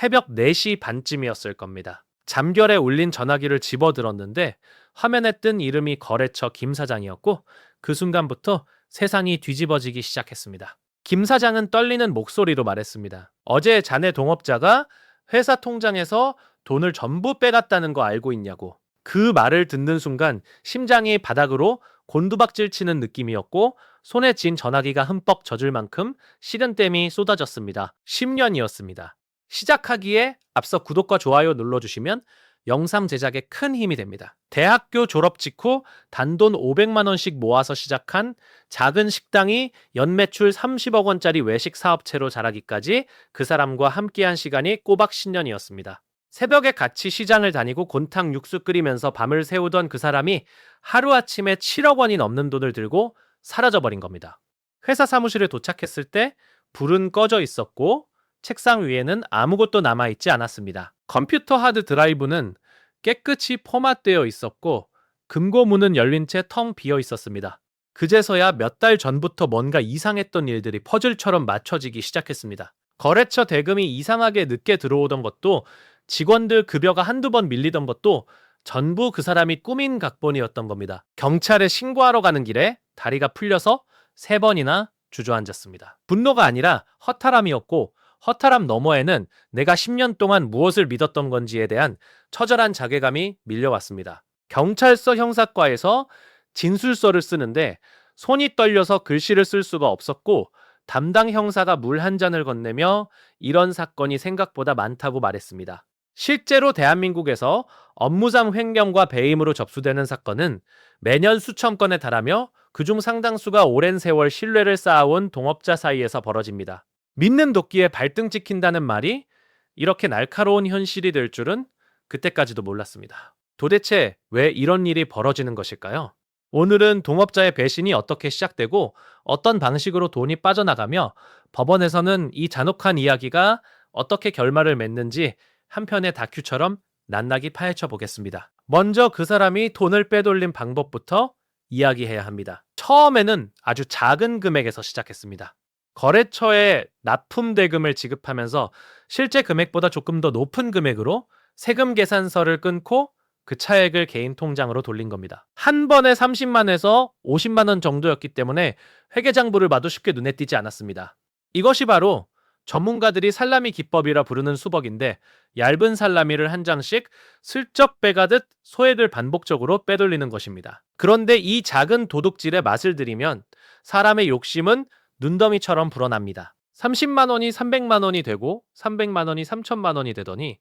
새벽 4시 반쯤이었을 겁니다. 잠결에 울린 전화기를 집어들었는데 화면에 뜬 이름이 거래처 김 사장이었고 그 순간부터 세상이 뒤집어지기 시작했습니다. 김 사장은 떨리는 목소리로 말했습니다. 어제 자네 동업자가 회사 통장에서 돈을 전부 빼갔다는 거 알고 있냐고. 그 말을 듣는 순간 심장이 바닥으로 곤두박질 치는 느낌이었고 손에 쥔 전화기가 흠뻑 젖을 만큼 식은땀이 쏟아졌습니다. 10년이었습니다. 시작하기에 앞서 구독과 좋아요 눌러주시면 영상 제작에 큰 힘이 됩니다. 대학교 졸업 직후 단돈 500만 원씩 모아서 시작한 작은 식당이 연매출 30억 원짜리 외식 사업체로 자라기까지 그 사람과 함께한 시간이 꼬박 10년이었습니다. 새벽에 같이 시장을 다니고 곤탕 육수 끓이면서 밤을 새우던 그 사람이 하루아침에 7억 원이 넘는 돈을 들고 사라져버린 겁니다. 회사 사무실에 도착했을 때 불은 꺼져 있었고 책상 위에는 아무것도 남아있지 않았습니다. 컴퓨터 하드 드라이브는 깨끗이 포맷되어 있었고 금고문은 열린 채 텅 비어 있었습니다. 그제서야 몇 달 전부터 뭔가 이상했던 일들이 퍼즐처럼 맞춰지기 시작했습니다. 거래처 대금이 이상하게 늦게 들어오던 것도 직원들 급여가 한두 번 밀리던 것도 전부 그 사람이 꾸민 각본이었던 겁니다. 경찰에 신고하러 가는 길에 다리가 풀려서 3번이나 주저앉았습니다. 분노가 아니라 허탈함이었고 허탈함 너머에는 내가 10년 동안 무엇을 믿었던 건지에 대한 처절한 자괴감이 밀려왔습니다. 경찰서 형사과에서 진술서를 쓰는데 손이 떨려서 글씨를 쓸 수가 없었고 담당 형사가 물 한 잔을 건네며 이런 사건이 생각보다 많다고 말했습니다. 실제로 대한민국에서 업무상 횡령과 배임으로 접수되는 사건은 매년 수천 건에 달하며 그중 상당수가 오랜 세월 신뢰를 쌓아온 동업자 사이에서 벌어집니다. 믿는 도끼에 발등 찍힌다는 말이 이렇게 날카로운 현실이 될 줄은 그때까지도 몰랐습니다. 도대체 왜 이런 일이 벌어지는 것일까요? 오늘은 동업자의 배신이 어떻게 시작되고 어떤 방식으로 돈이 빠져나가며 법원에서는 이 잔혹한 이야기가 어떻게 결말을 맺는지 한 편의 다큐처럼 낱낱이 파헤쳐 보겠습니다. 먼저 그 사람이 돈을 빼돌린 방법부터 이야기해야 합니다. 처음에는 아주 작은 금액에서 시작했습니다. 거래처에 납품 대금을 지급하면서 실제 금액보다 조금 더 높은 금액으로 세금 계산서를 끊고 그 차액을 개인 통장으로 돌린 겁니다. 한 번에 30만에서 50만 원 정도였기 때문에 회계장부를 봐도 쉽게 눈에 띄지 않았습니다. 이것이 바로 전문가들이 살라미 기법이라 부르는 수법인데 얇은 살라미를 한 장씩 슬쩍 빼가듯 소액을 반복적으로 빼돌리는 것입니다. 그런데 이 작은 도둑질의 맛을 들이면 사람의 욕심은 눈더미처럼 불어납니다. 30만 원이 300만 원이 되고 300만 원이 3천만 원이 되더니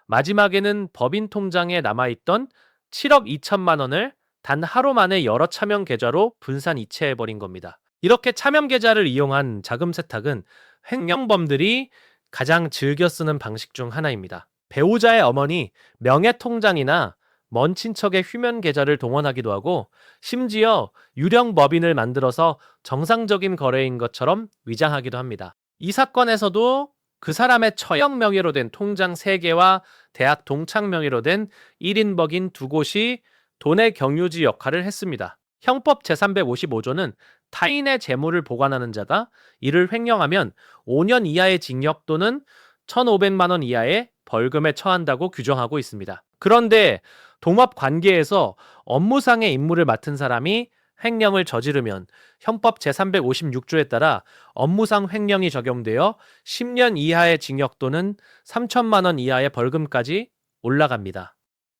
마지막에는 법인 통장에 남아있던 7억 2천만 원을 단 하루 만에 여러 차명 계좌로 분산 이체해버린 겁니다. 이렇게 차명 계좌를 이용한 자금 세탁은 횡령범들이 가장 즐겨 쓰는 방식 중 하나입니다. 배우자의 어머니 명예 통장이나 먼 친척의 휴면 계좌를 동원하기도 하고 심지어 유령 법인을 만들어서 정상적인 거래인 것처럼 위장하기도 합니다. 이 사건에서도 그 사람의 처형 명의로 된 통장 3개와 대학 동창 명의로 된 1인 법인 2곳이 돈의 경유지 역할을 했습니다. 형법 제355조는 타인의 재물을 보관하는 자가 이를 횡령하면 5년 이하의 징역 또는 1,500만 원 이하의 벌금에 처한다고 규정하고 있습니다. 그런데 동업 관계에서 업무상의 임무를 맡은 사람이 횡령을 저지르면 형법 제356조에 따라 업무상 횡령이 적용되어 10년 이하의 징역 또는 3천만 원 이하의 벌금까지 올라갑니다.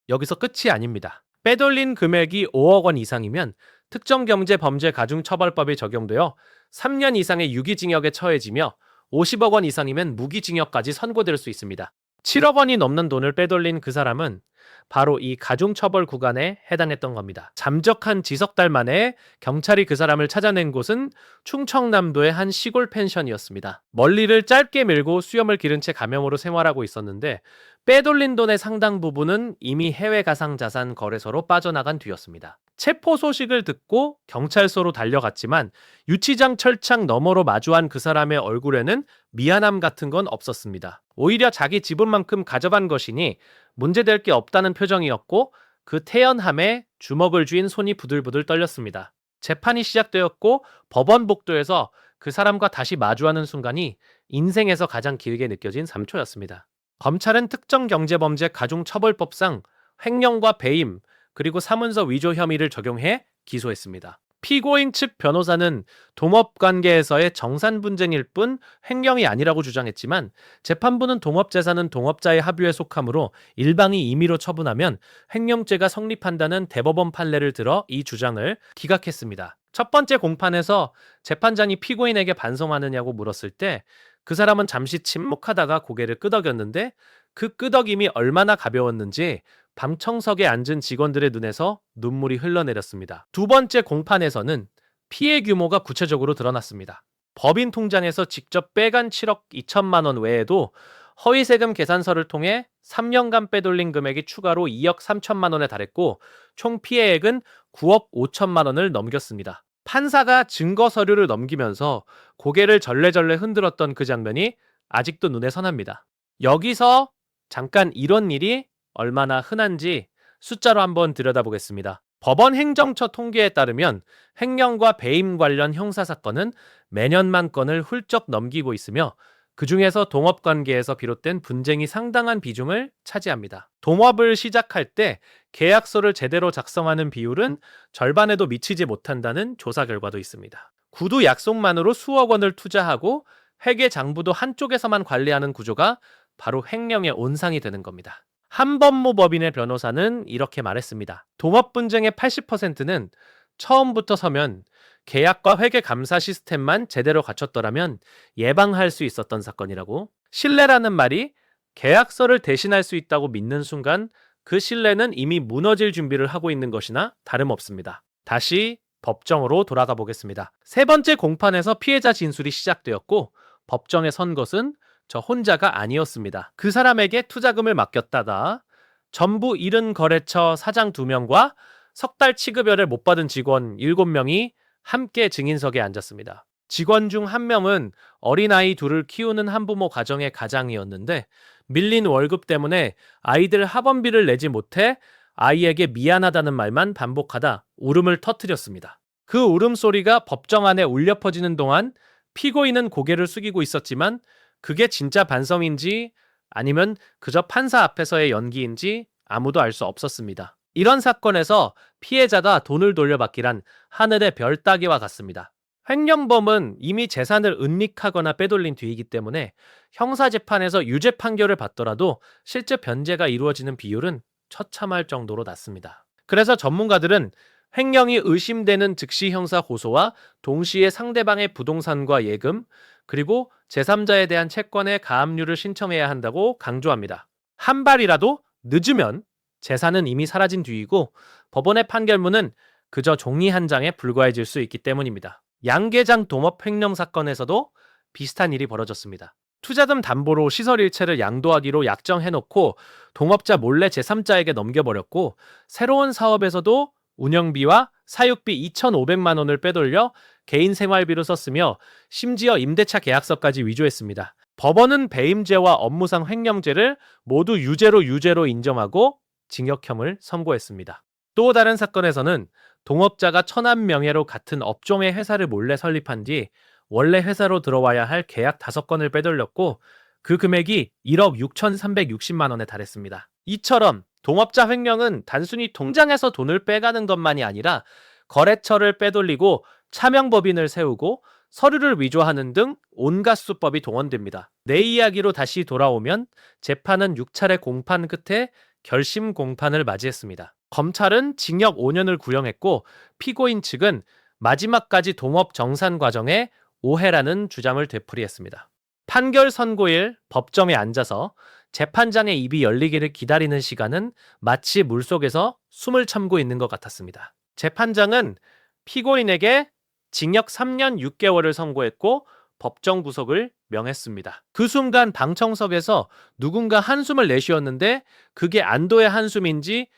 여기서 끝이 아닙니다. 빼돌린 금액이 5억 원 이상이면 특정경제범죄가중처벌법이 적용되어 3년 이상의 유기징역에 처해지며 50억 원 이상이면 무기징역까지 선고될 수 있습니다. 7억 원이 넘는 돈을 빼돌린 그 사람은 바로 이 가중처벌 구간에 해당했던 겁니다. 잠적한 지석달 만에 경찰이 그 사람을 찾아낸 곳은 충청남도의 한 시골 펜션이었습니다. 멀리를 짧게 밀고 수염을 기른 채 감염으로 생활하고 있었는데 빼돌린 돈의 상당 부분은 이미 해외 가상자산 거래소로 빠져나간 뒤였습니다. 체포 소식을 듣고 경찰서로 달려갔지만 유치장 철창 너머로 마주한 그 사람의 얼굴에는 미안함 같은 건 없었습니다. 오히려 자기 지분만큼 가져간 것이니 문제될 게 없다는 표정이었고 그 태연함에 주먹을 쥔 손이 부들부들 떨렸습니다. 재판이 시작되었고 법원 복도에서 그 사람과 다시 마주하는 순간이 인생에서 가장 길게 느껴진 3초였습니다. 검찰은 특정경제범죄 가중처벌법상 횡령과 배임, 그리고 사문서 위조 혐의를 적용해 기소했습니다. 피고인 측 변호사는 동업관계에서의 정산 분쟁일 뿐 횡령이 아니라고 주장했지만 재판부는 동업재산은 동업자의 합유에 속하므로 일방이 임의로 처분하면 횡령죄가 성립한다는 대법원 판례를 들어 이 주장을 기각했습니다. 첫 번째 공판에서 재판장이 피고인에게 반성하느냐고 물었을 때 그 사람은 잠시 침묵하다가 고개를 끄덕였는데 그 끄덕임이 얼마나 가벼웠는지 밤청석에 앉은 직원들의 눈에서 눈물이 흘러내렸습니다. 두 번째 공판에서는 피해 규모가 구체적으로 드러났습니다. 법인 통장에서 직접 빼간 7억 2천만 원 외에도 허위세금 계산서를 통해 3년간 빼돌린 금액이 추가로 2억 3천만 원에 달했고 총 피해액은 9억 5천만 원을 넘겼습니다. 판사가 증거 서류를 넘기면서 고개를 절레절레 흔들었던 그 장면이 아직도 눈에 선합니다. 여기서 잠깐 이런 일이 얼마나 흔한지 숫자로 한번 들여다보겠습니다. 법원 행정처 통계에 따르면 횡령과 배임 관련 형사사건은 매년 만 건을 훌쩍 넘기고 있으며 그 중에서 동업관계에서 비롯된 분쟁이 상당한 비중을 차지합니다. 동업을 시작할 때 계약서를 제대로 작성하는 비율은 절반에도 미치지 못한다는 조사 결과도 있습니다. 구두 약속만으로 수억 원을 투자하고 회계 장부도 한쪽에서만 관리하는 구조가 바로 횡령의 온상이 되는 겁니다. 한범모 법인의 변호사는 이렇게 말했습니다. 동업 분쟁의 80%는 처음부터 서면 계약과 회계 감사 시스템만 제대로 갖췄더라면 예방할 수 있었던 사건이라고. 신뢰라는 말이 계약서를 대신할 수 있다고 믿는 순간 그 신뢰는 이미 무너질 준비를 하고 있는 것이나 다름없습니다. 다시 법정으로 돌아가 보겠습니다. 세 번째 공판에서 피해자 진술이 시작되었고 법정에 선 것은 저 혼자가 아니었습니다. 그 사람에게 투자금을 맡겼다가 전부 잃은 거래처 사장 2명과 석 달 취급여를 못 받은 직원 7명이 함께 증인석에 앉았습니다. 직원 중 1명은 어린아이 2을 키우는 한부모 가정의 가장이었는데 밀린 월급 때문에 아이들 학원비를 내지 못해 아이에게 미안하다는 말만 반복하다 울음을 터뜨렸습니다. 그 울음소리가 법정 안에 울려 퍼지는 동안 피고인은 고개를 숙이고 있었지만 그게 진짜 반성인지 아니면 그저 판사 앞에서의 연기인지 아무도 알 수 없었습니다. 이런 사건에서 피해자가 돈을 돌려받기란 하늘의 별 따기와 같습니다. 횡령범은 이미 재산을 은닉하거나 빼돌린 뒤이기 때문에 형사재판에서 유죄 판결을 받더라도 실제 변제가 이루어지는 비율은 처참할 정도로 낮습니다. 그래서 전문가들은 횡령이 의심되는 즉시 형사 고소와 동시에 상대방의 부동산과 예금, 그리고 제3자에 대한 채권의 가압류를 신청해야 한다고 강조합니다. 한 발이라도 늦으면 재산은 이미 사라진 뒤이고 법원의 판결문은 그저 종이 한 장에 불과해질 수 있기 때문입니다. 양계장 동업 횡령 사건에서도 비슷한 일이 벌어졌습니다. 투자금 담보로 시설 일체를 양도하기로 약정해놓고 동업자 몰래 제3자에게 넘겨버렸고 새로운 사업에서도 운영비와 사육비 2,500만 원을 빼돌려 개인 생활비로 썼으며 심지어 임대차 계약서까지 위조했습니다. 법원은 배임죄와 업무상 횡령죄를 모두 유죄로 인정하고 징역형을 선고했습니다. 또 다른 사건에서는 동업자가 천한 명예로 같은 업종의 회사를 몰래 설립한 뒤 원래 회사로 들어와야 할 계약 5건을 빼돌렸고 그 금액이 1억 6,360만 원에 달했습니다. 이처럼 동업자 횡령은 단순히 통장에서 돈을 빼가는 것만이 아니라 거래처를 빼돌리고 차명법인을 세우고 서류를 위조하는 등 온갖 수법이 동원됩니다. 내 이야기로 다시 돌아오면 재판은 6차례 공판 끝에 결심 공판을 맞이했습니다. 검찰은 징역 5년을 구형했고 피고인 측은 마지막까지 동업 정산 과정에 오해라는 주장을 되풀이했습니다. 판결 선고일 법정에 앉아서 재판장의 입이 열리기를 기다리는 시간은 마치 물속에서 숨을 참고 있는 것 같았습니다. 재판장은 피고인에게 징역 3년 6개월을 선고했고 법정 구속을 명했습니다. 그 순간 방청석에서 누군가 한숨을 내쉬었는데 그게 안도의 한숨인지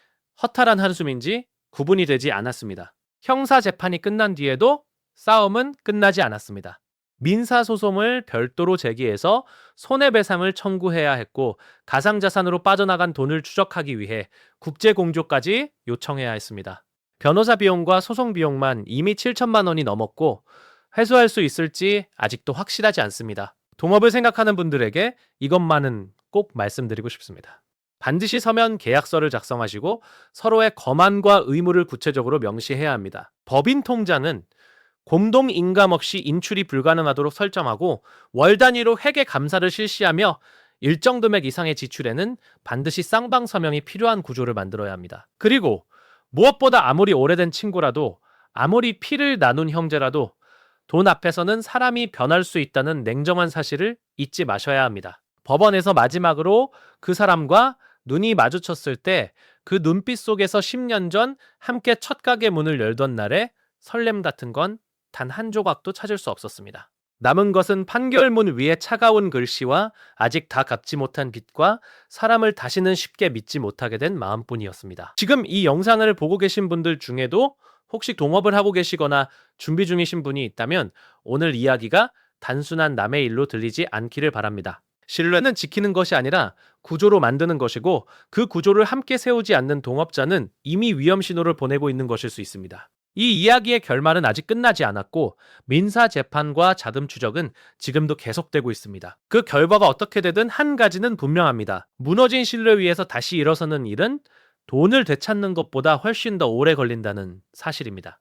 허탈한 한숨인지 구분이 되지 않았습니다. 형사 재판이 끝난 뒤에도 싸움은 끝나지 않았습니다. 민사소송을 별도로 제기해서 손해배상을 청구해야 했고 가상자산으로 빠져나간 돈을 추적하기 위해 국제공조까지 요청해야 했습니다. 변호사 비용과 소송 비용만 이미 7천만 원이 넘었고 회수할 수 있을지 아직도 확실하지 않습니다. 동업을 생각하는 분들에게 이것만은 꼭 말씀드리고 싶습니다. 반드시 서면 계약서를 작성하시고 서로의 권한과 의무를 구체적으로 명시해야 합니다. 법인 통장은 공동 인감 없이 인출이 불가능하도록 설정하고 월 단위로 회계 감사를 실시하며 일정 금액 이상의 지출에는 반드시 쌍방 서명이 필요한 구조를 만들어야 합니다. 그리고 무엇보다 아무리 오래된 친구라도 아무리 피를 나눈 형제라도 돈 앞에서는 사람이 변할 수 있다는 냉정한 사실을 잊지 마셔야 합니다. 법원에서 마지막으로 그 사람과 눈이 마주쳤을 때 그 눈빛 속에서 10년 전 함께 첫 가게 문을 열던 날의 설렘 같은 건 단 한 조각도 찾을 수 없었습니다. 남은 것은 판결문 위에 차가운 글씨와 아직 다 갚지 못한 빚과 사람을 다시는 쉽게 믿지 못하게 된 마음뿐이었습니다. 지금 이 영상을 보고 계신 분들 중에도 혹시 동업을 하고 계시거나 준비 중이신 분이 있다면 오늘 이야기가 단순한 남의 일로 들리지 않기를 바랍니다. 신뢰는 지키는 것이 아니라 구조로 만드는 것이고 그 구조를 함께 세우지 않는 동업자는 이미 위험 신호를 보내고 있는 것일 수 있습니다. 이 이야기의 결말은 아직 끝나지 않았고 민사 재판과 자금 추적은 지금도 계속되고 있습니다. 그 결과가 어떻게 되든 한 가지는 분명합니다. 무너진 신뢰 위에서 다시 일어서는 일은 돈을 되찾는 것보다 훨씬 더 오래 걸린다는 사실입니다.